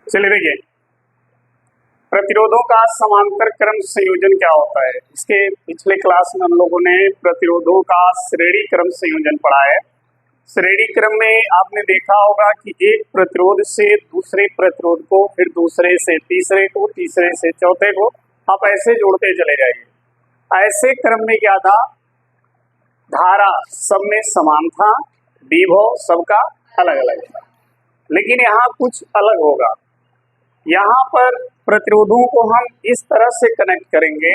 चलिए देखिए, प्रतिरोधों का समांतर क्रम संयोजन क्या होता है। इसके पिछले क्लास में हम लोगों ने प्रतिरोधों का श्रेणी क्रम संयोजन पढ़ा है। श्रेणी क्रम में आपने देखा होगा कि एक प्रतिरोध से दूसरे प्रतिरोध को, फिर दूसरे से तीसरे को, तीसरे से चौथे को, आप ऐसे जोड़ते चले जाइए। ऐसे क्रम में क्या था, धारा सब में समान था, विभव सबका अलग अलग था। लेकिन यहाँ कुछ अलग होगा। यहाँ पर प्रतिरोधों को हम इस तरह से कनेक्ट करेंगे,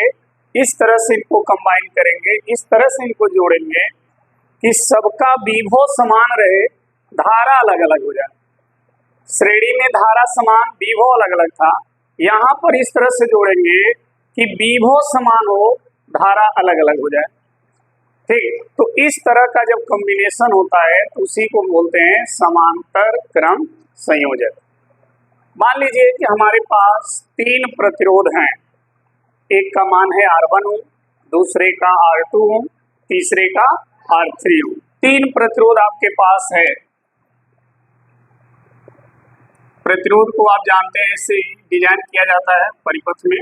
इस तरह से इनको कंबाइन करेंगे, इस तरह से इनको जोड़ेंगे कि सबका विभव समान रहे, धारा अलग अलग हो जाए। श्रेणी में धारा समान, विभव अलग अलग था। यहाँ पर इस तरह से जोड़ेंगे कि विभव समान हो, धारा अलग अलग हो जाए। ठीक, तो इस तरह का जब कॉम्बिनेशन होता है तो उसी को बोलते हैं समांतर क्रम संयोजन। मान लीजिए कि हमारे पास तीन प्रतिरोध हैं, एक का मान है R1, दूसरे का R2, तीसरे का R3। तीन प्रतिरोध आपके पास है। प्रतिरोध को आप जानते हैं, ऐसे ही डिजाइन किया जाता है परिपथ में।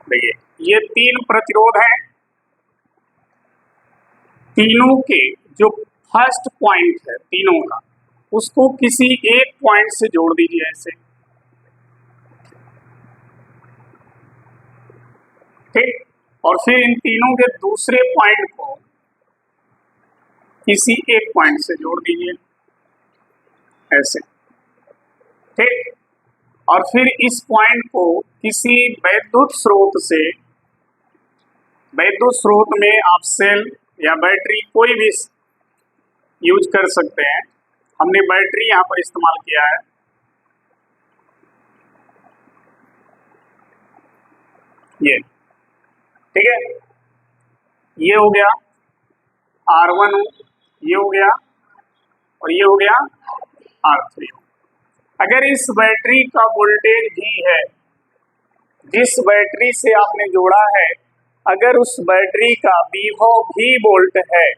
देखिए, ये तीन प्रतिरोध हैं। तीनों के जो फर्स्ट पॉइंट है तीनों का, उसको किसी एक पॉइंट से जोड़ दीजिए ऐसे। ठीक, और फिर इन तीनों के दूसरे पॉइंट को किसी एक पॉइंट से जोड़ दीजिए ऐसे। ठीक, और फिर इस पॉइंट को किसी वैद्युत स्रोत में आप सेल या बैटरी कोई भी यूज कर सकते हैं। हमने बैटरी यहाँ पर इस्तेमाल किया है। ये ठीक है, ये हो गया R1, ये हो गया, और ये हो गया R3। अगर इस बैटरी का वोल्टेज भी है, जिस बैटरी से आपने जोड़ा है, अगर उस बैटरी का विभव भी वोल्ट है,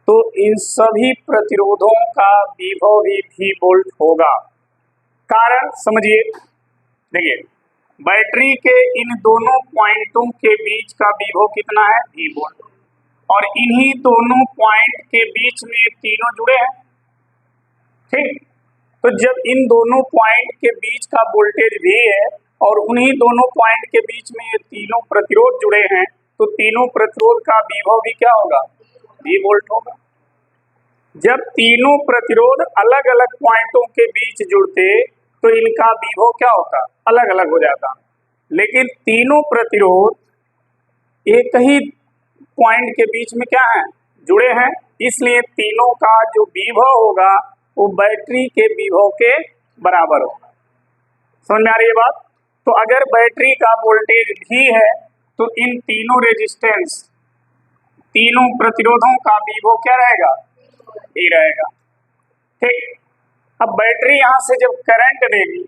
तो इन सभी प्रतिरोधों का विभव भी वोल्ट होगा। कारण समझिए, देखिए, बैटरी के इन दोनों पॉइंटों के बीच का विभव कितना है, V वोल्ट, और इन्हीं दोनों पॉइंट के बीच में तीनों जुड़े हैं। ठीक, तो जब इन दोनों पॉइंट के बीच का वोल्टेज V है और उन्हीं दोनों पॉइंट के बीच में ये तीनों प्रतिरोध जुड़े हैं, तो तीनों प्रतिरोध का विभव भी क्या होगा, V वोल्ट होगा। जब तीनों प्रतिरोध अलग अलग पॉइंटों के बीच जुड़ते तो इनका विभव क्या होता, अलग अलग हो जाता। लेकिन तीनों प्रतिरोध एक ही पॉइंट के बीच में क्या है, जुड़े हैं, इसलिए तीनों का जो विभव होगा वो बैटरी के विभव के बराबर होगा। समझ में आ रही है बात। तो अगर बैटरी का वोल्टेज भी है तो इन तीनों रेजिस्टेंस, तीनों प्रतिरोधों का विभव क्या रहेगा, भी रहेगा। ठीक, अब बैटरी यहाँ से जब करंट देगी,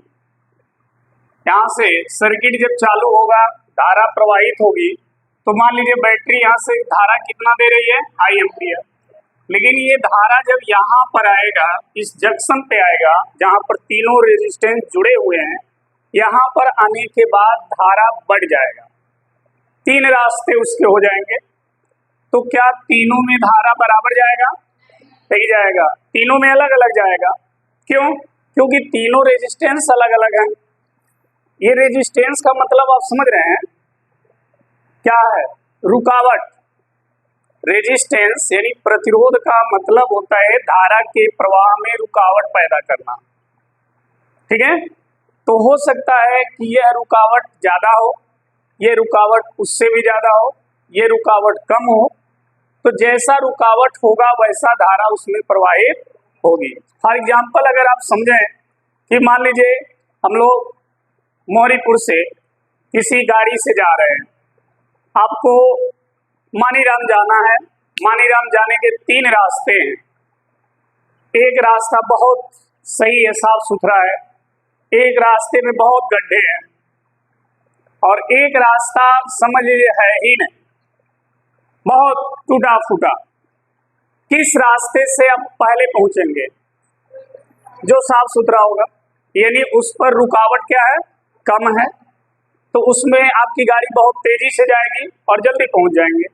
यहाँ से सर्किट जब चालू होगा, धारा प्रवाहित होगी, तो मान लीजिए बैटरी यहाँ से धारा कितना दे रही है, I एम्पियर। लेकिन ये धारा जब यहाँ पर आएगा, इस जंक्शन पे आएगा जहाँ पर तीनों रेजिस्टेंस जुड़े हुए हैं, यहाँ पर आने के बाद धारा बढ़ जाएगा। तीन रास्ते उसके हो जाएंगे, तो क्या तीनों में धारा बराबर जाएगा, नहीं जाएगा, तीनों में अलग अलग जाएगा। क्यों? क्योंकि तीनों रेजिस्टेंस अलग अलग हैं। ये रेजिस्टेंस का मतलब आप समझ रहे हैं क्या है, रुकावट। रेजिस्टेंस यानी प्रतिरोध का मतलब होता है धारा के प्रवाह में रुकावट पैदा करना। ठीक है, तो हो सकता है कि यह रुकावट ज्यादा हो, ये रुकावट उससे भी ज्यादा हो, ये रुकावट कम हो। तो जैसा रुकावट होगा वैसा धारा उसमें प्रवाहित होगी। फॉर एग्जाम्पल, अगर आप समझें कि मान लीजिए हम लोग मोहरीपुर से किसी गाड़ी से जा रहे हैं, आपको मानीराम जाना है। मानीराम जाने के तीन रास्ते हैं। एक रास्ता बहुत सही है, साफ सुथरा है, एक रास्ते में बहुत गड्ढे हैं। और एक रास्ता समझ लीजिए है ही नहीं, बहुत टूटा फूटा। किस रास्ते से आप पहले पहुंचेंगे? जो साफ सुथरा होगा, यानी उस पर रुकावट क्या है? कम है, तो उसमें आपकी गाड़ी बहुत तेजी से जाएगी और जल्दी पहुंच जाएंगे।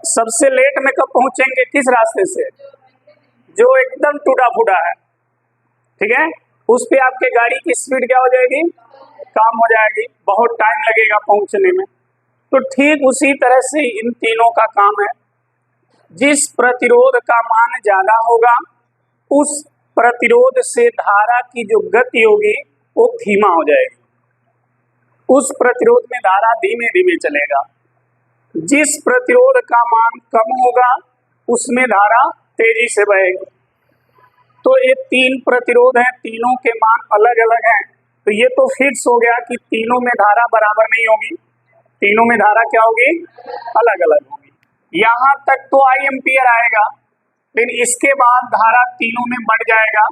सबसे लेट में कब पहुंचेंगे? किस रास्ते से? जो एकदम टूटा फूटा है, ठीक है, उस पे आपके गाड़ी की स्पीड क्या हो जाएगी? कम हो जाएगी, बहुत टाइम लगेगा पहुंचने में। तो ठीक उसी तरह से इन तीनों का काम है। जिस प्रतिरोध का मान ज्यादा होगा उस प्रतिरोध से धारा की जो गति होगी वो धीमा हो जाएगी, उस प्रतिरोध में धारा धीमे धीमे चलेगा। जिस प्रतिरोध का मान कम होगा उसमें धारा तेजी से बहेगी। तो ये तीन प्रतिरोध हैं, तीनों के मान अलग अलग हैं, तो ये तो फिक्स हो गया कि तीनों में धारा बराबर नहीं होगी, तीनों में धारा क्या होगी? अलग अलग होगी। यहाँ तक तो आई एम्पियर आएगा, लेकिन इसके बाद धारा तीनों में बढ़ जाएगा।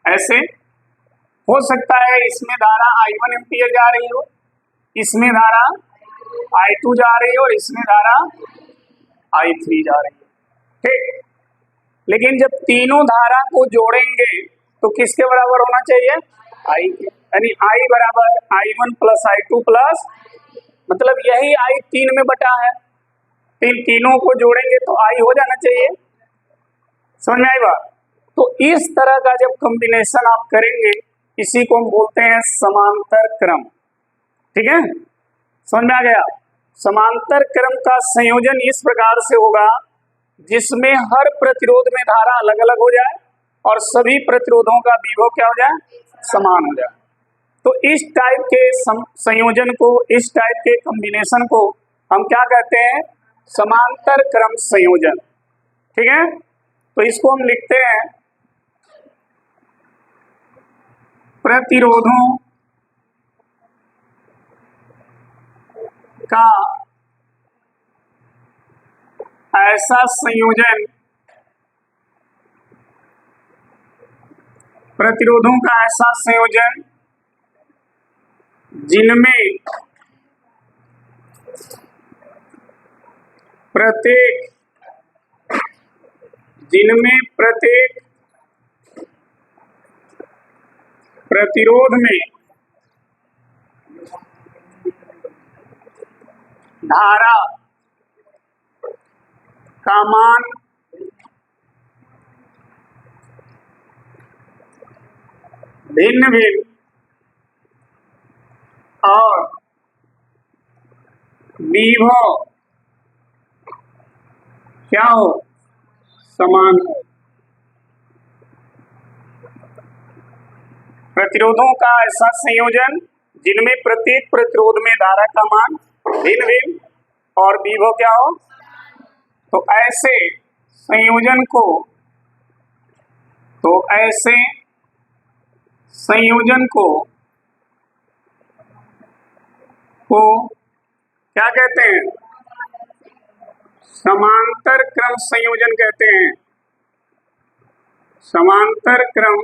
ऐसे हो सकता है इसमें धारा I1 एम्पियर जा रही हो, इसमें धारा I2 जा रही हो और इसमें धारा I3 जा रही हो, ठीक। लेकिन जब तीनों धारा को जोड़ेंगे तो किसके बराबर होना चाहिए? I के, यानी I बराबर I1 प्लस I2 प्लस, मतलब यही I 3 में बटा है, तीनों को जोड़ेंगे तो I हो जाना चाहिए। समझ में आई बात? तो इस तरह का जब कॉम्बिनेशन आप करेंगे, इसी को हम बोलते हैं समांतर क्रम, ठीक है, समझ में आ गया? समांतर क्रम का संयोजन इस प्रकार से होगा जिसमें हर प्रतिरोध में धारा अलग अलग हो जाए और सभी प्रतिरोधों का विभव क्या हो जाए? समान हो जाए। तो इस टाइप के संयोजन को, इस टाइप के कॉम्बिनेशन को हम क्या कहते हैं? समांतर क्रम संयोजन, ठीक है। तो इसको हम लिखते हैं प्रतिरोधों का ऐसा संयोजन, प्रतिरोधों का ऐसा संयोजन जिनमें प्रत्येक प्रतिरोध में धारा का मान भिन्न भिन्न और विभव क्या हो? समान हो। प्रतिरोधों का ऐसा संयोजन जिनमें प्रत्येक प्रतिरोध में धारा का मान भिन्न भिन्न और विभव क्या हो? तो ऐसे संयोजन को क्या कहते हैं? समांतर क्रम संयोजन कहते हैं। समांतर क्रम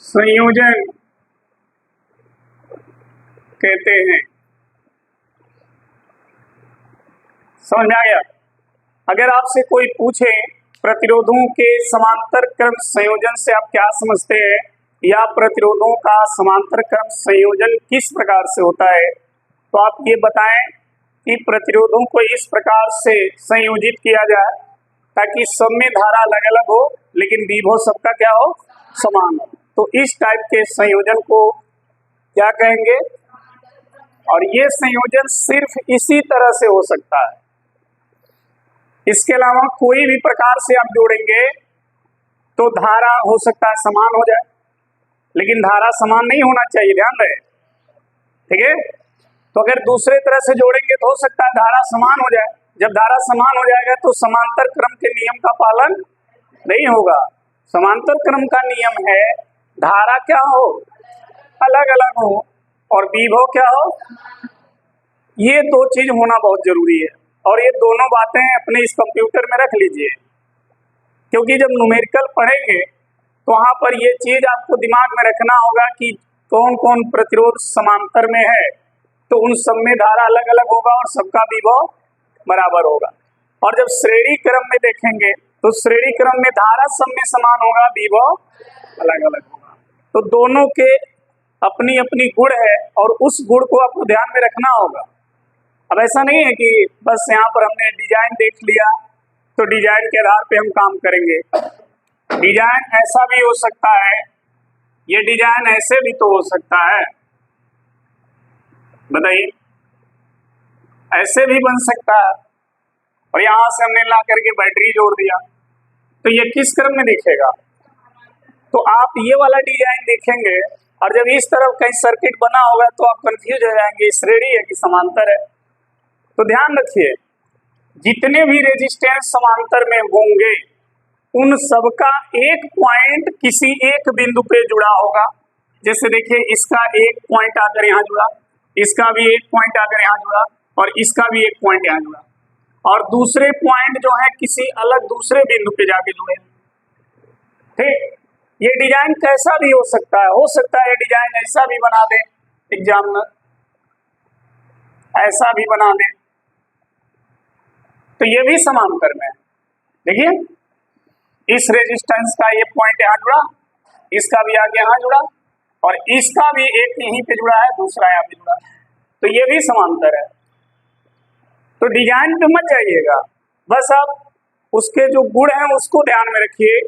संयोजन कहते हैं। समझ में आ गया? अगर आपसे कोई पूछे प्रतिरोधों के समांतर क्रम संयोजन से आप क्या समझते हैं, या प्रतिरोधों का समांतर क्रम संयोजन किस प्रकार से होता है, तो आप ये बताएं कि प्रतिरोधों को इस प्रकार से संयोजित किया जाए ताकि सब में धारा अलग अलग हो लेकिन विभव सबका क्या हो? समान हो। तो इस टाइप के संयोजन को क्या कहेंगे? और ये संयोजन सिर्फ इसी तरह से हो सकता है, इसके अलावा कोई भी प्रकार से आप जोड़ेंगे तो धारा हो सकता है समान हो जाए, लेकिन धारा समान नहीं होना चाहिए, ध्यान रहे, ठीक है। तो अगर दूसरे तरह से जोड़ेंगे तो हो सकता है धारा समान हो जाए। जब धारा समान हो जाएगा तो समांतर क्रम के नियम का पालन नहीं होगा। समांतर क्रम का नियम है धारा क्या हो? अलग अलग हो और विभव क्या हो? ये दो चीज होना बहुत जरूरी है, और ये दोनों बातें अपने इस कंप्यूटर में रख लीजिए, क्योंकि जब न्यूमेरिकल पढ़ेंगे तो वहां पर ये चीज आपको दिमाग में रखना होगा कि कौन कौन प्रतिरोध समांतर में है, तो उन सब में धारा अलग अलग होगा और सबका विभव बराबर होगा। और जब श्रेणी क्रम में देखेंगे तो श्रेणी क्रम में धारा सब में समान होगा, विभव अलग अलग होगा। तो दोनों के अपनी अपनी गुण है और उस गुण को आपको ध्यान में रखना होगा। अब ऐसा नहीं है कि बस यहाँ पर हमने डिजाइन देख लिया तो डिजाइन के आधार पे हम काम करेंगे। डिजाइन ऐसा भी हो सकता है, ये डिजाइन ऐसे भी तो हो सकता है, बताइए, ऐसे भी बन सकता है। और यहां से हमने ला करके बैटरी जोड़ दिया, तो ये किस क्रम में दिखेगा? तो आप ये वाला डिजाइन देखेंगे और जब इस तरफ कहीं सर्किट बना होगा तो आप कंफ्यूज हो जाएंगे, श्रेणी है कि समांतर है। तो ध्यान रखिए, जितने भी रेजिस्टेंस समांतर में होंगे उन सबका एक पॉइंट किसी एक बिंदु पे जुड़ा होगा। जैसे देखिए, इसका एक पॉइंट आकर यहाँ जुड़ा, इसका भी एक पॉइंट आकर यहाँ जुड़ा और इसका भी एक पॉइंट यहाँ जुड़ा, और दूसरे पॉइंट जो है किसी अलग दूसरे बिंदु पे जाके जुड़े। ठीक, ये डिजाइन कैसा भी हो सकता है डिजाइन ऐसा भी बना दे एग्जामिनर, ऐसा भी बना दे, तो ये भी समांतर में है। देखिए, इस रेजिस्टेंस का ये पॉइंट यहाँ जुड़ा, इसका भी आगे यहाँ जुड़ा और इसका भी एक यहीं पे जुड़ा है, दूसरा यहाँ पे जुड़ा, तो ये भी समांतर है। तो डिजाइन पे मत जाइएगा, बस आप उसके जो गुण हैं उसको ध्यान में रखिए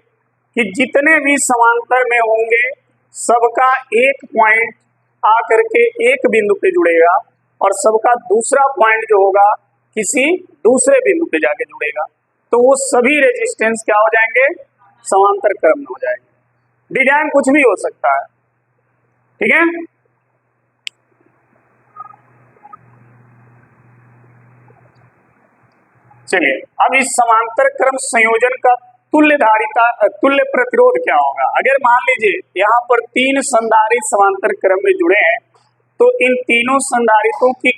कि जितने भी समांतर में होंगे सबका एक पॉइंट आकर के एक बिंदु पे जुड़ेगा और सबका दूसरा पॉइंट जो होगा किसी दूसरे बिंदु पे जाके जुड़ेगा, तो वो सभी रेजिस्टेंस क्या हो जाएंगे? समांतर क्रम में हो जाएंगे। डिजाइन कुछ भी हो सकता है, ठीक है। चलिए, अब इस समांतर क्रम संयोजन का तुल्य धारिता तुल्य प्रतिरोध क्या होगा? अगर मान लीजिए यहाँ पर तीन संधारित्र समांतर क्रम में जुड़े हैं, तो इन तीनों संधारित्रों की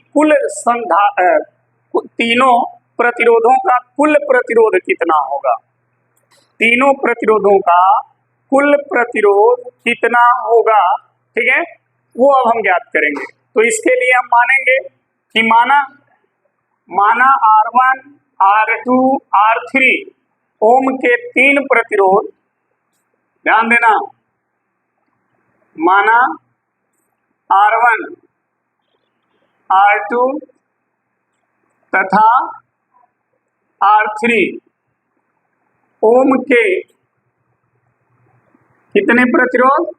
तीनों प्रतिरोधों का कुल प्रतिरोध कितना होगा? तीनों प्रतिरोधों का कुल प्रतिरोध कितना होगा, ठीक है, वो अब हम ज्ञात करेंगे। तो इसके लिए हम मानेंगे कि माना R1, R2, R3 ओम के तीन प्रतिरोध, ध्यान देना, माना R1, R2 तथा R3 ओम के कितने प्रतिरोध?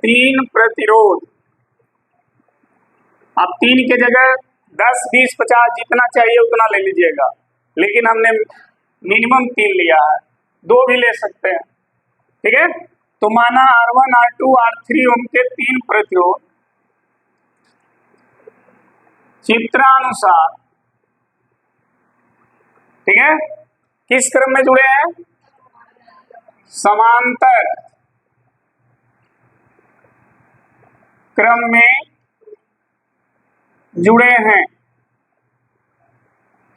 तीन प्रतिरोध। आप तीन के जगह 10, 20, 50 जितना चाहिए उतना ले लीजिएगा, लेकिन हमने मिनिमम तीन लिया है, दो भी ले सकते हैं, ठीक है। तो माना R1, R2, R3 ओम के तीन प्रतिरोध चित्रानुसार, ठीक है, किस क्रम में जुड़े हैं? समांतर क्रम में जुड़े हैं,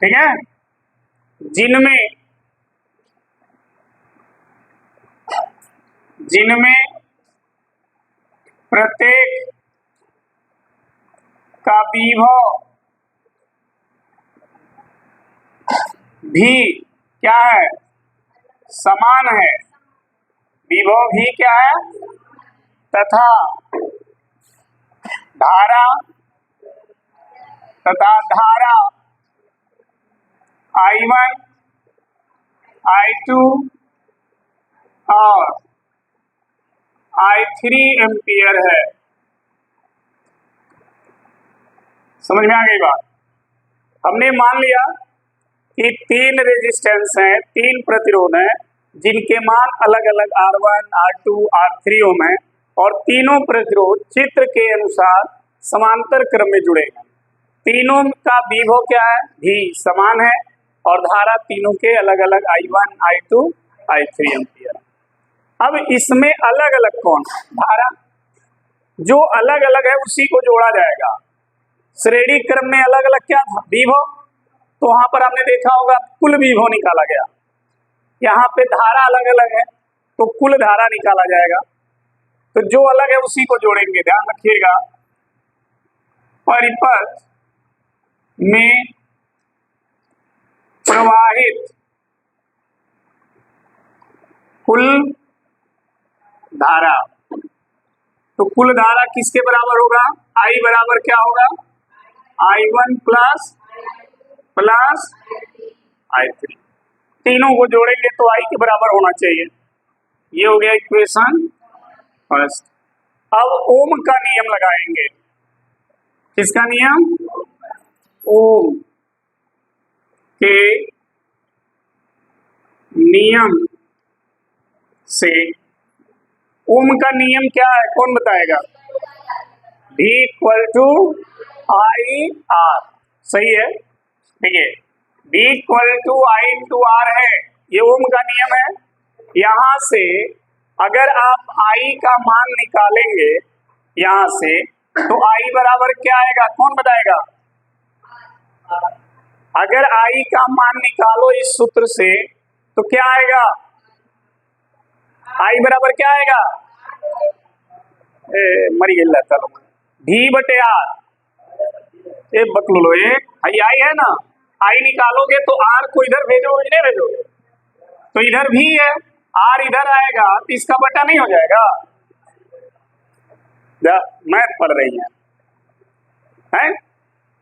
ठीक है, जिनमें प्रत्येक का विभव भी क्या है? समान है। विभव भी क्या है? तथा धारा I1, I2 और I3 एम्पियर है। समझ में आ गई बात? हमने मान लिया कि तीन रेजिस्टेंस हैं, तीन प्रतिरोध हैं, जिनके मान अलग अलग R1, R2, R3 ओम है और तीनों प्रतिरोध चित्र के अनुसार समांतर क्रम में जुड़े हैं। तीनों का विभव क्या है? भी समान है और धारा तीनों के अलग अलग I1, I2, I3 एम्पियर। अब इसमें अलग अलग कौन? धारा जो अलग अलग है उसी को जोड़ा जाएगा। श्रेणी क्रम में अलग अलग क्या था? विभव। तो वहां पर आपने देखा होगा कुल विभव निकाला गया। यहाँ पे धारा अलग अलग है तो कुल धारा निकाला जाएगा। तो जो अलग है उसी को जोड़ेंगे, ध्यान रखिएगा। परिपथ में प्रवाहित कुल धारा, तो कुल धारा किसके बराबर होगा? I बराबर क्या होगा? I1 plus I3। तीनों को जोड़ेंगे तो I के बराबर होना चाहिए। ये हो गया इक्वेशन फर्स्ट। अब ओम का नियम लगाएंगे। किसका नियम? ओम के नियम से। ओम का नियम क्या है, कौन बताएगा? V equal to I R, सही है, ठीक है। V equal to I into R है, ये ओम का नियम है। यहां से अगर आप I का मान निकालेंगे यहां से, तो I बराबर क्या आएगा, कौन बताएगा? अगर I का मान निकालो इस सूत्र से तो क्या आएगा? I बराबर क्या आएगा? मरी गई चलो, V बटे आर। एक बकलो लो, एक I है ना, I निकालोगे तो R को इधर भेजोगे नहीं भेजोगे? तो इधर भी है, R इधर आएगा तो इसका बटा नहीं हो जाएगा? मैथ पढ़ रही है?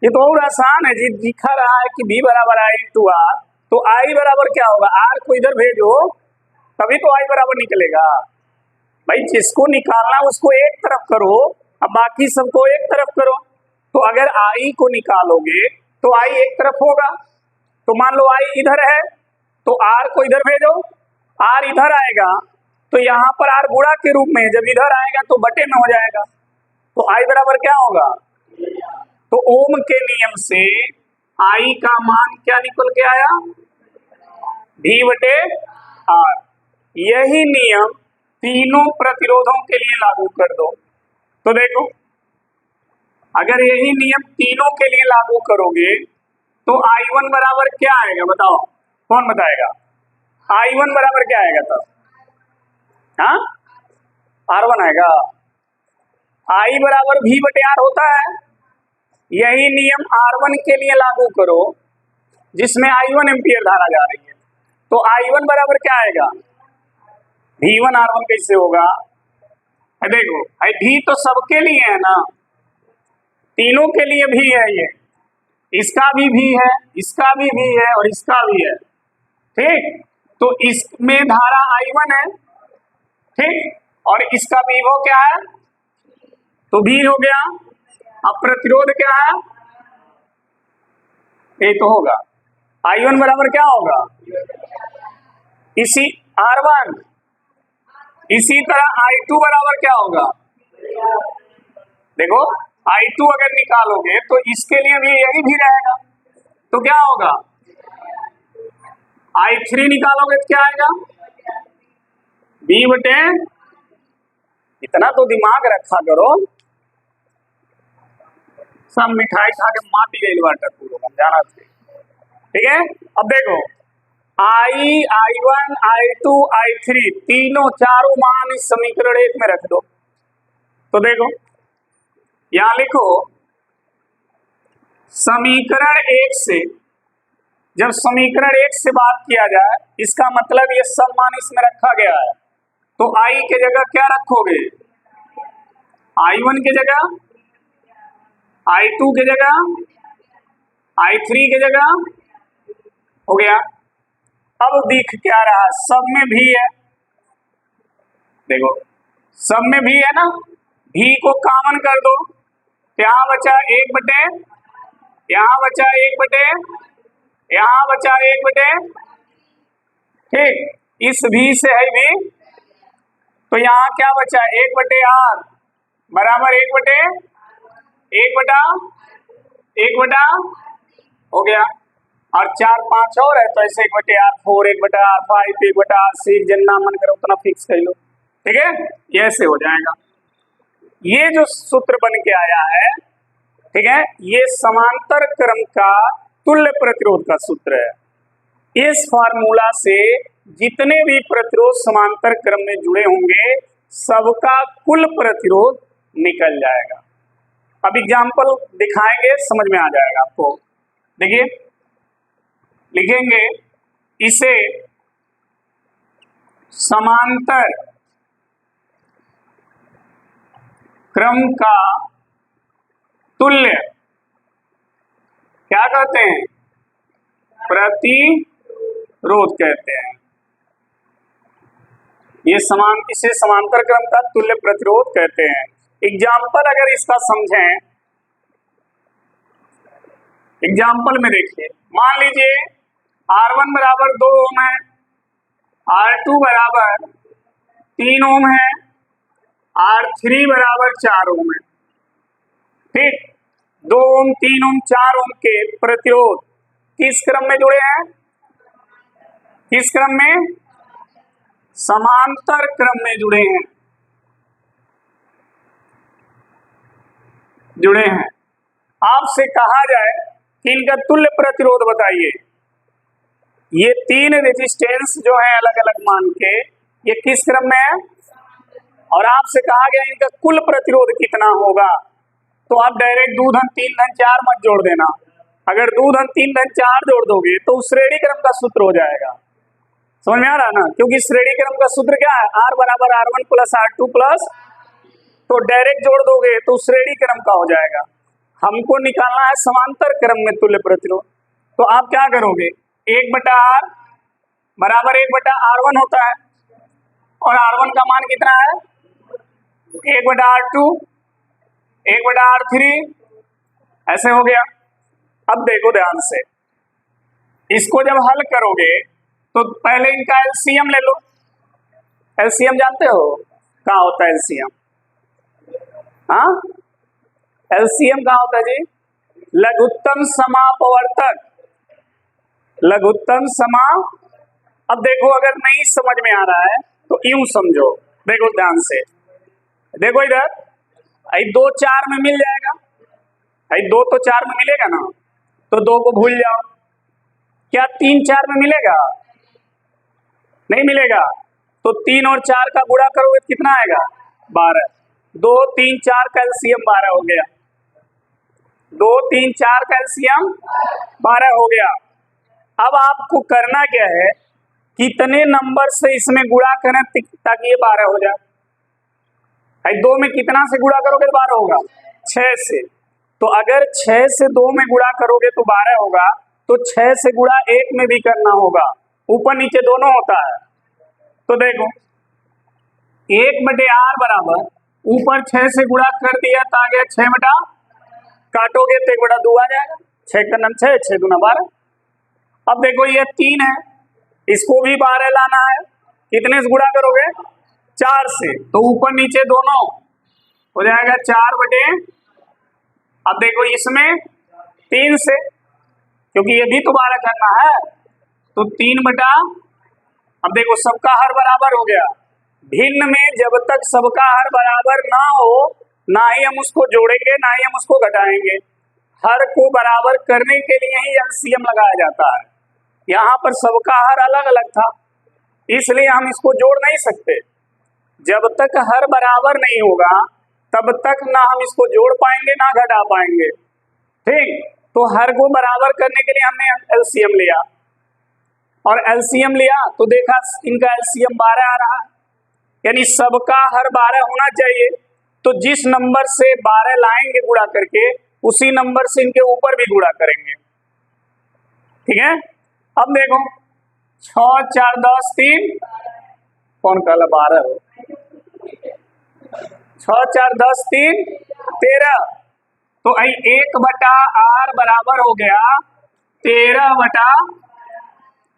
ये तो और आसान है जी, दिखा रहा है कि V बराबर I इंटू आर, तो I बराबर क्या होगा? R को इधर भेजो तभी तो I बराबर निकलेगा। भाई जिसको निकालना उसको एक तरफ करो, अब बाकी सबको एक तरफ करो। तो अगर I को निकालोगे तो I एक तरफ होगा, तो मान लो I इधर है तो R को इधर भेजो, R इधर आएगा तो यहाँ पर R गुणा के रूप में, जब इधर आएगा तो बटे में हो जाएगा, तो I बराबर क्या होगा? तो ओम के नियम से I का मान क्या निकल के आया? V बटे R। यही नियम तीनों प्रतिरोधों के लिए लागू कर दो। तो देखो, अगर यही नियम तीनों के लिए लागू करोगे तो I1 बराबर क्या आएगा, बताओ, कौन बताएगा? I1 बराबर क्या आएगा तब? हाँ, R1 आएगा। I बराबर V बटे R होता है। यही नियम R1 के लिए लागू करो जिसमें I1 एम्पियर धारा जा रही है, तो I1 बराबर क्या आएगा? V1 R1 कैसे होगा? देखो V तो सबके लिए है ना, तीनों के लिए भी है, ये इसका भी है, इसका भी है और इसका भी है, ठीक। तो इसमें धारा I1 है, ठीक, और इसका विभव क्या है? तो V हो गया। अब प्रतिरोध क्या है? ये तो होगा I1 बराबर क्या होगा? इसी R1। इसी तरह I2 बराबर क्या होगा? देखो I2 अगर निकालोगे तो इसके लिए भी यही भी रहेगा, तो क्या होगा? I3 निकालोगे तो क्या आएगा? B बटे, इतना तो दिमाग रखा करो, सब मिठाई खा के माँ पी गई बाटा पूरा जाना, ठीक है। अब देखो I1, I2, I3 तीनों चारों मान इस समीकरण 1 में रख दो। तो देखो यहां लिखो, समीकरण 1 से, जब समीकरण 1 से बात किया जाए इसका मतलब ये सब मान इसमें रखा गया है, तो I के जगह क्या रखोगे? I1 के जगह, I2 के जगह, I3 के जगह, हो गया। अब दिख क्या रहा? सब में भी है, देखो सब में भी है ना, भी को कॉमन कर दो, यहाँ बचा 1 बटे, यहाँ बचा 1 बटे, यहाँ बचा 1 बटे, ठीक। इस भी से है भी, तो यहाँ क्या बचा? 1 बटे R बराबर 1 बटे 1 बटा 1 बटा, हो गया। और 4 5 और है तो ऐसे 1 बटे R4, 1 बटा R5, 1 बटा R6, जितना मन करो उतना फिक्स कर लो, ठीक है, ये ऐसे हो जाएगा। ये जो सूत्र बन के आया है, ठीक है, ये समांतर क्रम का तुल्य प्रतिरोध का सूत्र है। इस फार्मूला से जितने भी प्रतिरोध समांतर क्रम में जुड़े होंगे सबका कुल प्रतिरोध निकल जाएगा। अब एग्जाम्पल दिखाएंगे, समझ में आ जाएगा आपको। देखिए, लिखेंगे इसे समांतर क्रम का तुल्य क्या कहते हैं? प्रतिरोध कहते हैं। इसे समांतर क्रम का तुल्य प्रतिरोध कहते हैं। एग्जाम्पल अगर इसका समझें, एग्जाम्पल में देखिए, मान लीजिए R1 बराबर 2 ओम है, R2 बराबर 3 ओम है, R3 बराबर 4 ओम है। ठीक, 2 ओम, 3 ओम, 4 ओम के प्रतिरोध किस क्रम में जुड़े हैं? किस क्रम में? समांतर क्रम में जुड़े हैं, जुड़े हैं। आपसे कहा जाए कि इनका तुल्य प्रतिरोध बताइए। ये तीन रेजिस्टेंस जो है अलग अलग मान के, ये किस क्रम में है? और आपसे कहा गया इनका कुल प्रतिरोध कितना होगा। तो आप डायरेक्ट 2 धन 3 धन 4 मत जोड़ देना। अगर 2 धन 3 धन 4 जोड़ दोगे तो उस श्रेणी क्रम का सूत्र हो जाएगा। समझ में आ रहा है ना? क्योंकि श्रेणी क्रम का सूत्र क्या है? R बराबर R1 प्लस R2 प्लस, तो डायरेक्ट जोड़ दोगे तो श्रेणी क्रम का हो जाएगा। हमको निकालना है समांतर क्रम में तुल्य प्रतिरोध। तो आप क्या करोगे? 1/R बराबर 1/R1 होता है, और R1 का मान कितना है? 1/R2, 1/R3, ऐसे हो गया। अब देखो ध्यान से, इसको जब हल करोगे तो पहले इनका एलसीएम ले लो। एलसीएम जानते हो कहाँ होता है? एलसीएम, हाँ, एलसीएम कहाँ होता है जी? लघुत्तम समापवर्तक, लघुत्तम समा। अब देखो, अगर नहीं समझ में आ रहा है तो यूं समझो, देखो ध्यान से, देखो इधर 2 4 में मिल जाएगा। 2 तो 4 में मिलेगा ना, तो 2 को भूल जाओ। क्या 3 4 में मिलेगा? नहीं मिलेगा। तो 3 और 4 का गुणा करोगे कितना आएगा? 12। 2 3 4 का एलसीएम 12 हो गया। 2 3 4 का एलसीएम 12 हो गया। अब आपको करना क्या है? कितने नंबर से इसमें गुणा करें ताकि ये 12 हो जाए? 2 में कितना से गुणा करोगे तो 12 होगा? 6 से। तो अगर 6 से 2 में गुणा करोगे तो 12 होगा, तो 6 से गुणा 1 में भी करना होगा। ऊपर नीचे दोनों होता है। तो देखो 1/R बराबर, ऊपर 6 से गुणा कर दिया तो आ गया 6 बटा, काटोगे तो 1/2 आ जाएगा। 6 का नाम 6, 6 दूना 12। अब देखो ये 3 है, इसको भी 12 लाना है। कितने से गुणा करोगे? 4 से। तो ऊपर नीचे दोनों हो जाएगा 4 बटे, अब देखो इसमें 3 से, क्योंकि ये भी तो 12 करना है, तो 3 बटा, अब देखो सबका हर बराबर हो गया। भिन्न में जब तक सबका हर बराबर ना हो, ना ही हम उसको जोड़ेंगे ना ही हम उसको घटाएंगे। हर को बराबर करने के लिए ही एलसीएम लगाया जाता है। यहाँ पर सबका हर अलग अलग था, इसलिए हम इसको जोड़ नहीं सकते। जब तक हर बराबर नहीं होगा तब तक ना हम इसको जोड़ पाएंगे ना घटा पाएंगे। ठीक, तो हर को बराबर करने के लिए हमने एलसीएम लिया, और एलसीएम लिया तो देखा इनका एलसीएम 12 आ रहा है, यानी सबका हर 12 होना चाहिए। तो जिस नंबर से 12 लाएंगे गुणा करके, उसी नंबर से इनके ऊपर भी गुणा करेंगे। ठीक है, अब देखो 6 4 10 3, कौन कहला 12 हो? 6 4 10 3 13। तो 1/R बराबर हो गया 13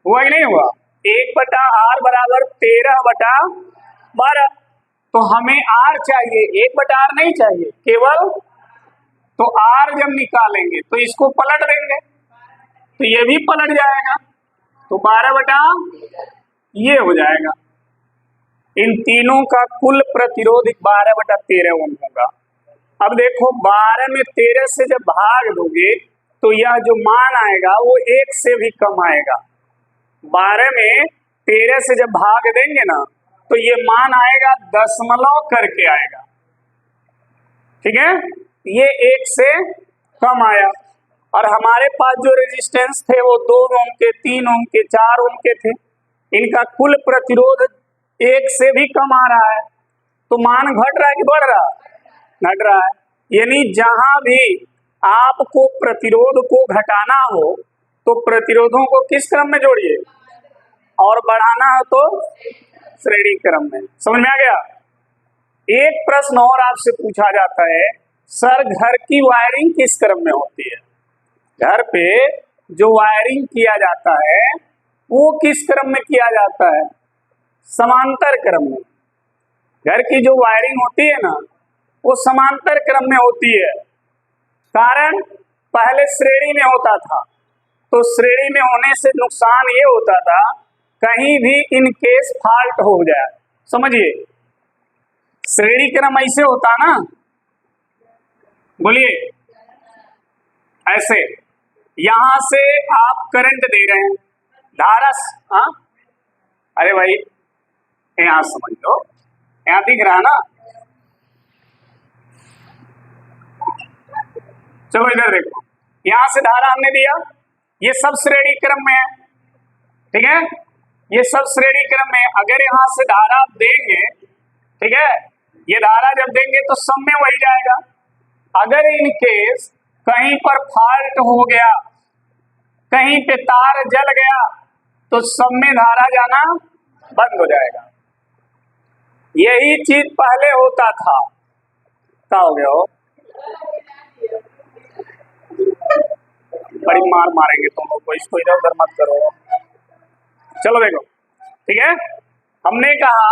हुआ ही नहीं हुआ? 1/R बराबर 13/12। तो हमें R चाहिए, 1/R नहीं चाहिए केवल। तो R जब निकालेंगे तो इसको पलट देंगे, तो ये भी पलट जाएगा, तो 12 ये हो जाएगा। इन तीनों का कुल प्रतिरोध 12/13 ओम होगा। अब देखो 12 में 13 से जब भाग दोगे तो यह जो मान आएगा वो 1 से भी कम आएगा। 12 में 13 से जब भाग देंगे ना तो ये मान आएगा दशमलव करके आएगा, ठीक है। ये 1 से कम आया और हमारे पास जो रेजिस्टेंस थे वो 2 ओम के, 3 ओम के, 4 ओम के थे। इनका कुल प्रतिरोध 1 से भी कम आ रहा है, तो मान घट रहा है कि बढ़ रहा है? घट रहा है। यानी जहां भी आपको प्रतिरोध को घटाना हो तो प्रतिरोधों को किस क्रम में जोड़िए, और बढ़ाना हो तो श्रेणी क्रम में। समझ में आ गया? एक प्रश्न और आपसे पूछा जाता है, सर घर की वायरिंग किस क्रम में होती है? घर पे जो वायरिंग किया जाता है वो किस क्रम में किया जाता है? समांतर क्रम में। घर की जो वायरिंग होती है ना वो समांतर क्रम में होती है। कारण पहले श्रेणी में होता था, तो श्रेणी में होने से नुकसान ये होता था कहीं भी इन केस फॉल्ट हो जाए। समझिए, श्रेणी क्रम ऐसे होता ना, बोलिए ऐसे, यहां से आप करंट दे रहे हैं, धारा, हाँ अरे भाई यहां समझ लो, यहां दिख रहा ना, चलो इधर देखो, यहां से धारा हमने दिया, ये सब श्रेणी क्रम में है, ठीक है, ये सब श्रेणी क्रम में। अगर यहां से धारा आप देंगे, ठीक है, ये धारा जब देंगे तो सब में वही जाएगा। अगर इन केस कहीं पर फॉल्ट हो गया, कहीं पे तार जल गया, तो सब में धारा जाना बंद हो जाएगा। यही चीज पहले होता था। क्या हो गया हो? बड़ी मार मारेंगे तुम लोग को, इसको इधर उधर मत करो। चलो देखो, ठीक है, हमने कहा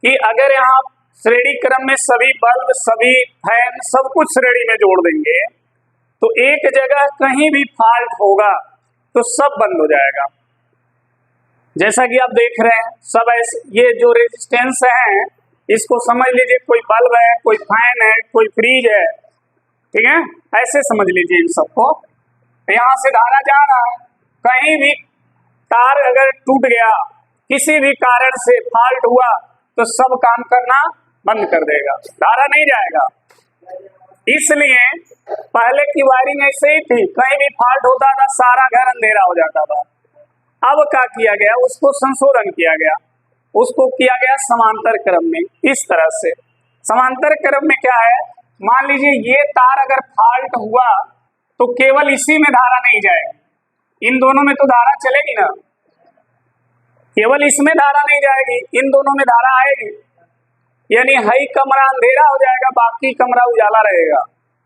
कि अगर यहाँ श्रेणी क्रम में सभी बल्ब, सभी फैन, सब कुछ श्रेणी में जोड़ देंगे तो एक जगह कहीं भी फॉल्ट होगा तो सब बंद हो जाएगा। जैसा कि आप देख रहे हैं सब ऐसे, ये जो रेजिस्टेंस है इसको समझ लीजिए कोई बल्ब है, कोई फैन है, कोई फ्रिज है, ठीक है, ऐसे समझ लीजिए इन सबको। यहाँ से धारा जा रहा है, कहीं भी तार अगर टूट गया, किसी भी कारण से फॉल्ट हुआ तो सब काम करना बंद कर देगा, धारा नहीं जाएगा। इसलिए पहले की वायरिंग ऐसे ही थी, कहीं भी फॉल्ट होता था सारा घर अंधेरा हो जाता था। अब क्या किया गया, उसको संशोधन किया गया, उसको किया गया समांतर क्रम में। इस तरह से समांतर क्रम में क्या है, मान लीजिए ये तार अगर फॉल्ट हुआ तो केवल इसी में धारा नहीं जाएगी, इन दोनों में तो धारा चलेगी ना, केवल इसमें धारा नहीं जाएगी, इन दोनों में धारा आएगी। यानी हई कमरा अंधेरा हो जाएगा, बाकी कमरा उजाला रहेगा,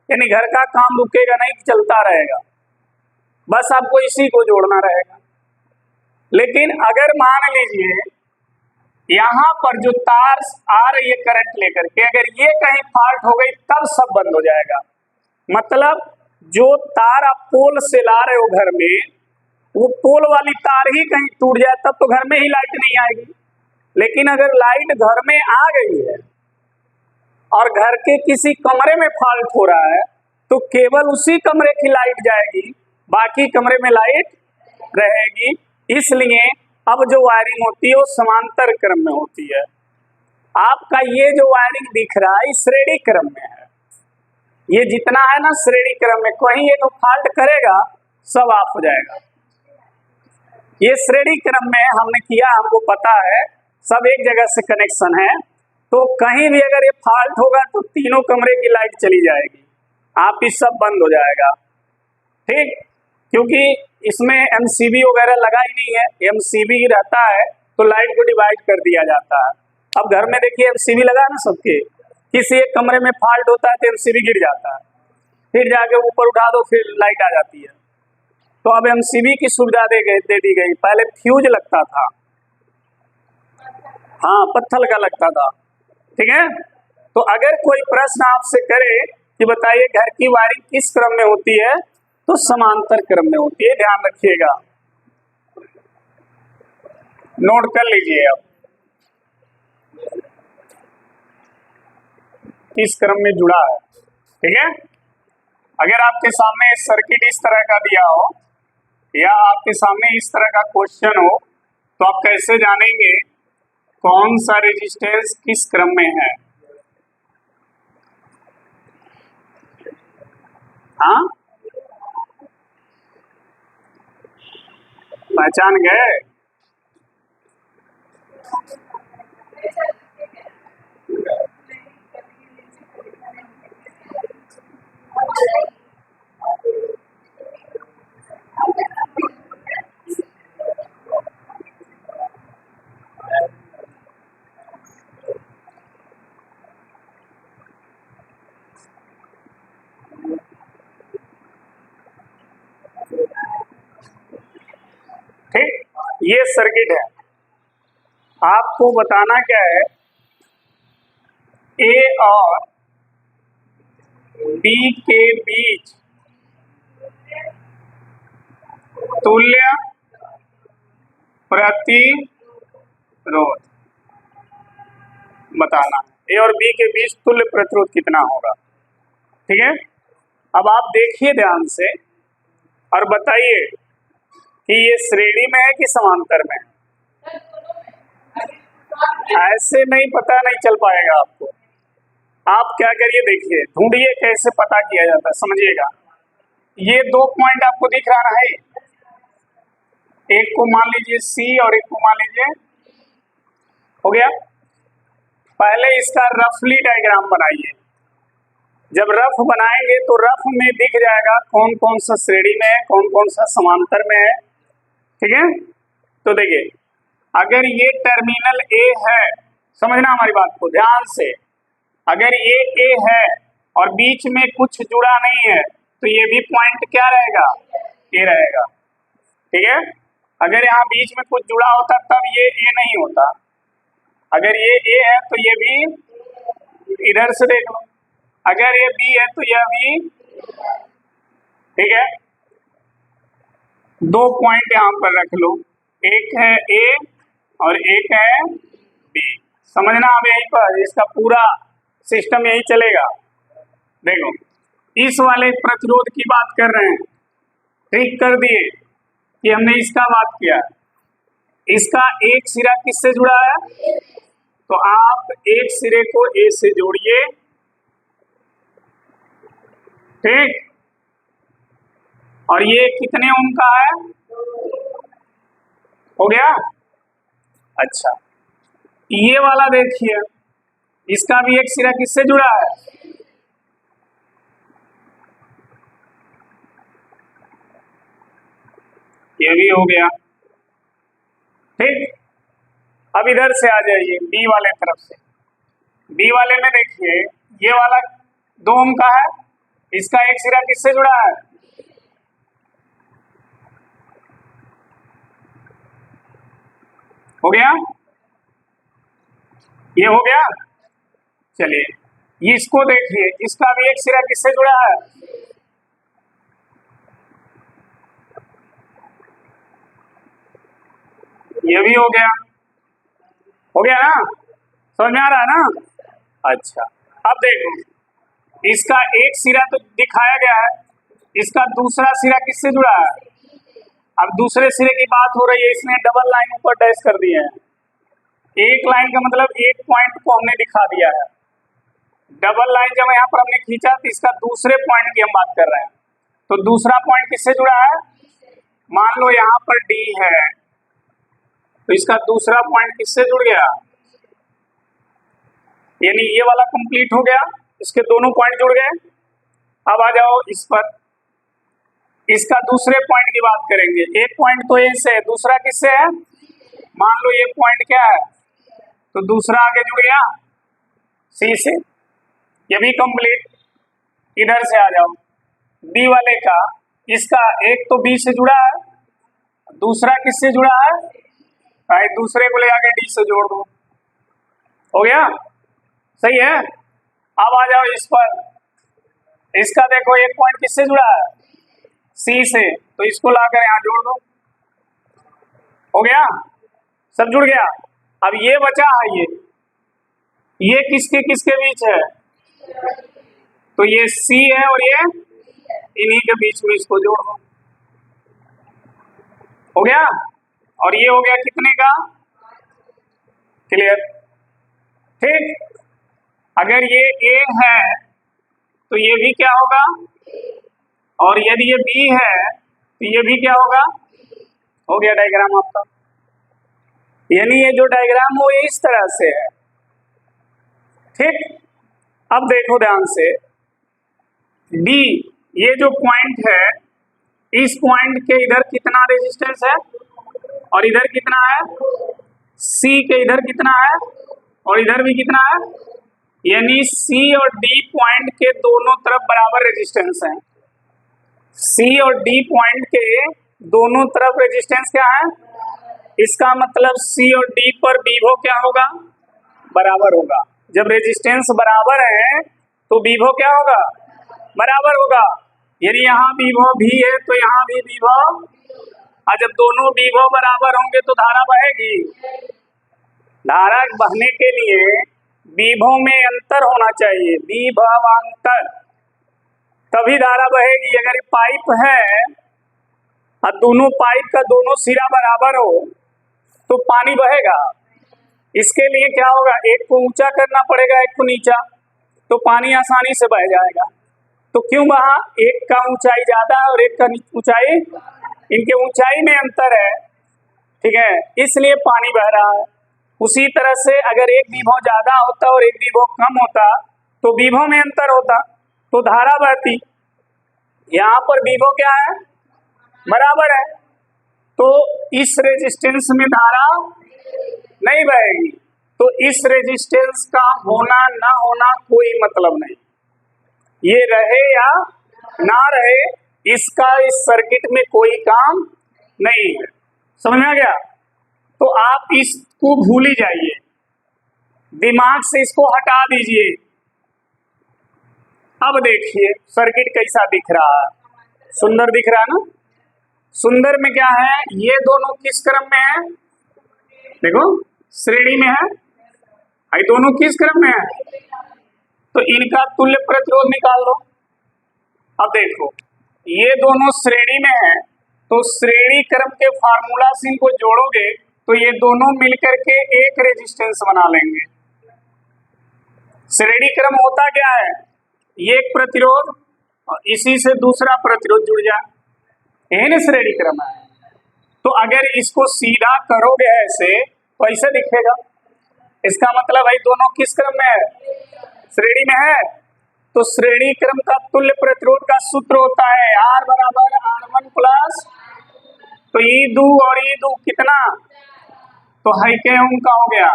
यानी घर का काम रुकेगा नहीं, चलता रहेगा, बस आपको इसी को जोड़ना रहेगा। लेकिन अगर मान लीजिए यहाँ पर जो तार आ रही है करंट लेकर के, अगर ये कहीं फॉल्ट हो गई तब सब बंद हो जाएगा। मतलब जो तार आप पोल से ला रहे हो घर में, वो पोल वाली तार ही कहीं टूट जाए तब तो घर में ही लाइट नहीं आएगी। लेकिन अगर लाइट घर में आ गई है और घर के किसी कमरे में फॉल्ट हो रहा है तो केवल उसी कमरे की लाइट जाएगी, बाकी कमरे में लाइट रहेगी। इसलिए अब जो वायरिंग होती है वो समांतर क्रम में होती है। आपका ये जो वायरिंग दिख रहा है श्रेणी क्रम में है, ये जितना है ना श्रेणी क्रम में, कहीं एक फॉल्ट करेगा सब ऑफ हो जाएगा। ये श्रेणी क्रम में हमने किया, हमको पता है सब एक जगह से कनेक्शन है, तो कहीं भी अगर ये फॉल्ट होगा तो तीनों कमरे की लाइट चली जाएगी, आप ही सब बंद हो जाएगा, ठीक, क्योंकि इसमें एमसीबी वगैरह लगा ही नहीं है। एमसीबी रहता है तो लाइट को डिवाइड कर दिया जाता है। अब घर में देखिए एमसीबी लगा है ना सबके, किसी एक कमरे में फॉल्ट होता है तो एमसीबी गिर जाता है, फिर जाके ऊपर उठा दो फिर लाइट आ जाती है। तो अब एमसीबी की सुविधा दे दी गई, पहले फ्यूज लगता था, हाँ पत्थर का लगता था, ठीक है। तो अगर कोई प्रश्न आपसे करे कि बताइए घर की वायरिंग किस क्रम में होती है, तो समांतर क्रम में होती है, ध्यान रखिएगा, नोट कर लीजिए आप किस क्रम में जुड़ा है, ठीक है। अगर आपके सामने सर्किट इस तरह का दिया हो या आपके सामने इस तरह का क्वेश्चन हो तो आप कैसे जानेंगे कौन सा रेजिस्टेंस किस क्रम में है? हाँ, पहचान गए? ठीक, ये सर्किट है। आपको बताना क्या है, ए और बी के बीच तुल्य प्रतिरोध बताना। ए और बी के बीच तुल्य प्रतिरोध कितना होगा? ठीक है, अब आप देखिए ध्यान से और बताइए कि ये श्रेणी में है कि समांतर में है। ऐसे नहीं पता नहीं चल पाएगा आपको। आप क्या करिए, देखिए, ढूंढिए कैसे पता किया जाता है, समझिएगा। ये 2 पॉइंट आपको दिख रहा है, एक को मान लीजिए सी और एक को मान लीजिए, हो गया। पहले इसका रफली डायग्राम बनाइए। जब रफ बनाएंगे तो रफ में दिख जाएगा कौन कौन सा श्रेणी में है, कौन कौन सा समांतर में है। ठीक है, तो देखिए, अगर ये टर्मिनल ए है, समझना हमारी बात को ध्यान से, अगर ये ए है और बीच में कुछ जुड़ा नहीं है तो ये भी पॉइंट क्या रहेगा? ए रहेगा। ठीक है, अगर यहाँ बीच में कुछ जुड़ा होता तब ये ए नहीं होता। अगर ये ए है तो ये भी, इधर से देख लो, अगर ये बी है तो यह भी। ठीक है, 2 पॉइंट यहाँ पर रख लो, एक है ए और एक है बी। समझना अब यहीं पर इसका पूरा सिस्टम यही चलेगा। देखो, इस वाले प्रतिरोध की बात कर रहे हैं, ठीक कर दिए कि हमने इसका बात किया। इसका एक सिरा किससे जुड़ा है? तो आप एक सिरे को ए से जोड़िए। ठीक, और ये कितने ओम का है? हो गया। अच्छा, ये वाला देखिए, इसका भी एक सिरा किससे जुड़ा है? ये भी हो गया। ठीक, अब इधर से आ जाइए बी वाले तरफ से। बी वाले में देखिए, ये वाला 2 ओम का है, इसका एक सिरा किससे जुड़ा है? हो गया, ये हो गया। चलिए इसको देखिए, इसका भी एक सिरा किससे जुड़ा है? ये भी हो गया। हो गया ना, समझ में आ रहा है ना? अच्छा, अब देखो, इसका एक सिरा तो दिखाया गया है, इसका दूसरा सिरा किससे जुड़ा है? अब दूसरे सिरे की बात हो रही है, इसने डबल लाइन ऊपर डैश कर दिए हैं। एक लाइन का मतलब एक पॉइंट को हमने दिखा दिया है। डबल लाइन जब यहाँ पर हमने खींचा तो इसका दूसरे पॉइंट की हम बात कर रहे हैं। तो दूसरा पॉइंट किससे जुड़ा है? मान लो यहाँ पर डी है, तो इसका दूसरा पॉइंट किससे जुड़ गया? यानी ये वाला कंप्लीट हो गया, इसके दोनों पॉइंट जुड़ गए। अब आ जाओ इस पर, इसका दूसरे पॉइंट की बात करेंगे। एक पॉइंट तो ए से है, दूसरा किससे है? मान लो ये पॉइंट क्या है, तो दूसरा आगे जुड़ गया सी से, ये भी कंप्लीट। इधर से आ जाओ, बी वाले का, इसका एक तो बी से जुड़ा है, दूसरा किससे जुड़ा है? भाई दूसरे को ले आके डी से जोड़ दो, हो गया। सही है। अब आ जाओ इस पर, इसका देखो एक पॉइंट किससे जुड़ा है? सी से, तो इसको लाकर यहाँ जोड़ दो, हो गया, सब जुड़ गया। अब ये बचा है, ये किसके किसके बीच है? तो ये सी है और ये इन्हीं के बीच में, इसको जोड़ दो, हो गया। और ये हो गया कितने का? क्लियर? ठीक, अगर ये ए है तो ये भी क्या होगा, और यदि ये बी है तो ये भी क्या होगा। हो गया डायग्राम आपका। यानी ये जो डायग्राम हो ये इस तरह से है। ठीक, अब देखो ध्यान से, डी ये जो पॉइंट है, इस पॉइंट के इधर कितना रेजिस्टेंस है और इधर कितना है, सी के इधर कितना है और इधर भी कितना है, यानी सी और डी पॉइंट के दोनों तरफ बराबर रेजिस्टेंस है। सी और डी पॉइंट के दोनों तरफ रेजिस्टेंस क्या है, इसका मतलब सी और डी पर विभव क्या होगा, बराबर होगा। जब रेजिस्टेंस बराबर है तो विभव क्या होगा, बराबर होगा। यदि यहाँ विभव भी है तो यहाँ भी विभव, और जब दोनों विभव बराबर होंगे तो धारा बहेगी। धारा बहने के लिए विभव में अंतर होना चाहिए, विभवांतर, तभी धारा बहेगी। अगर पाइप है और दोनों पाइप का दोनों सिरा बराबर हो तो पानी बहेगा। इसके लिए क्या होगा, एक को ऊंचा करना पड़ेगा, एक को नीचा, तो पानी आसानी से बह जाएगा। तो क्यों बहा, एक का ऊंचाई ज्यादा है और एक का ऊंचाई, इनके ऊंचाई में अंतर है, ठीक है, इसलिए पानी बह रहा है। उसी तरह से अगर एक विभव ज्यादा होता और एक विभव कम होता तो विभव में अंतर होता तो धारा बहती। यहाँ पर विभव क्या है, बराबर है, तो इस रेजिस्टेंस में धारा नहीं बहेगी। तो इस रेजिस्टेंस का होना ना होना कोई मतलब नहीं, ये रहे या ना रहे इसका इस सर्किट में कोई काम नहीं है। समझ में आ गया? तो आप इसको भूल ही जाइए, दिमाग से इसको हटा दीजिए। अब देखिए सर्किट कैसा दिख रहा है, सुंदर दिख रहा है ना। सुंदर में क्या है, ये दोनों किस क्रम में है, देखो श्रेणी में है, ये दोनों किस क्रम में है, तो इनका तुल्य प्रतिरोध निकाल लो। अब देखो ये दोनों श्रेणी में है तो श्रेणी क्रम के फार्मूला से इनको जोड़ोगे तो ये दोनों मिलकर के एक रेजिस्टेंस बना लेंगे। श्रेणी क्रम होता क्या है, ये एक प्रतिरोध और इसी से दूसरा प्रतिरोध जुड़ जाए, यही श्रेणी क्रम है। तो अगर इसको सीधा करोगे ऐसे तो ऐसे दिखेगा, इसका मतलब भाई दोनों किस क्रम में है, श्रेणी में है। तो श्रेणी क्रम का तुल्य प्रतिरोध का सूत्र होता है R बराबर R1 प्लस, तो ई दू और ई दू कितना, तो हाई के ओम का हो गया,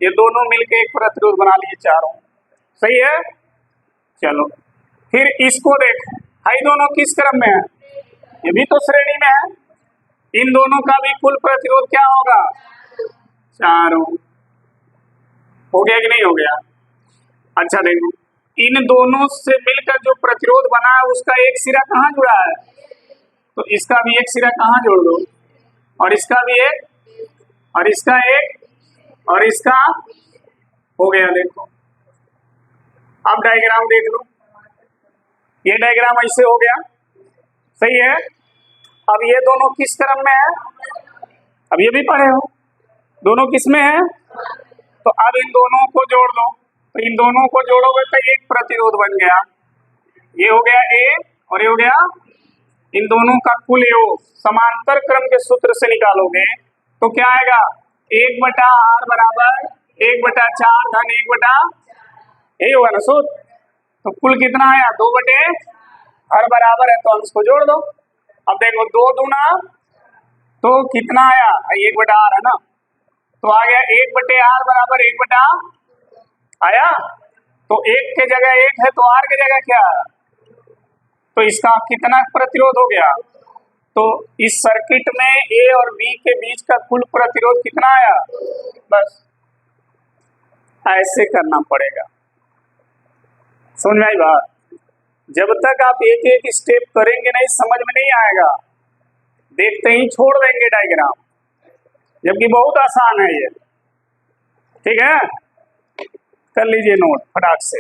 ये दोनों मिलके एक प्रतिरोध बना लिए चारों। सही है, चलो फिर इसको देखो, हाई दोनों किस क्रम में है, ये भी तो श्रेणी में है, इन दोनों का भी कुल प्रतिरोध क्या होगा, चारों। हो गया कि नहीं हो गया? अच्छा देखो, इन दोनों से मिलकर जो प्रतिरोध बना है उसका एक सिरा कहाँ जुड़ा है, तो इसका भी एक सिरा कहाँ जोड़ दो, और इसका भी एक, और इसका एक, और इसका, हो गया। देखो अब डायग्राम देख लो, ये डायग्राम ऐसे हो गया, सही है। अब ये दोनों किस क्रम में है, अब ये भी पढ़े हो, दोनों किस में है, तो अब इन दोनों को जोड़ दो, तो इन दोनों को जोड़ोगे तो एक प्रतिरोध बन गया, ये हो गया ए और ये हो गया, इन दोनों का कुल योग समांतर क्रम के सूत्र से निकालोगे तो क्या आएगा, 1/r बराबर 1/4 धन 1/, यही होगा ना सूत्र। तो कुल कितना आया, 2/r बराबर है तो अंश को जोड़ दो। अब देखो 2 दूना तो कितना आया, 1/r है ना, तो आ गया 1/r बराबर 1/, आया। तो 1 के जगह 1 है तो r के जगह क्या है, तो इसका कितना प्रतिरोध हो गया, तो इस सर्किट में a और b के बीच का कुल प्रतिरोध कितना आया, बस ऐसे करना पड़ेगा। समझ में आई बात? जब तक आप एक एक स्टेप करेंगे नहीं समझ में नहीं आएगा, देखते ही छोड़ देंगे डायग्राम, जबकि बहुत आसान है ये। ठीक है, कर लीजिए नोट फटाक से।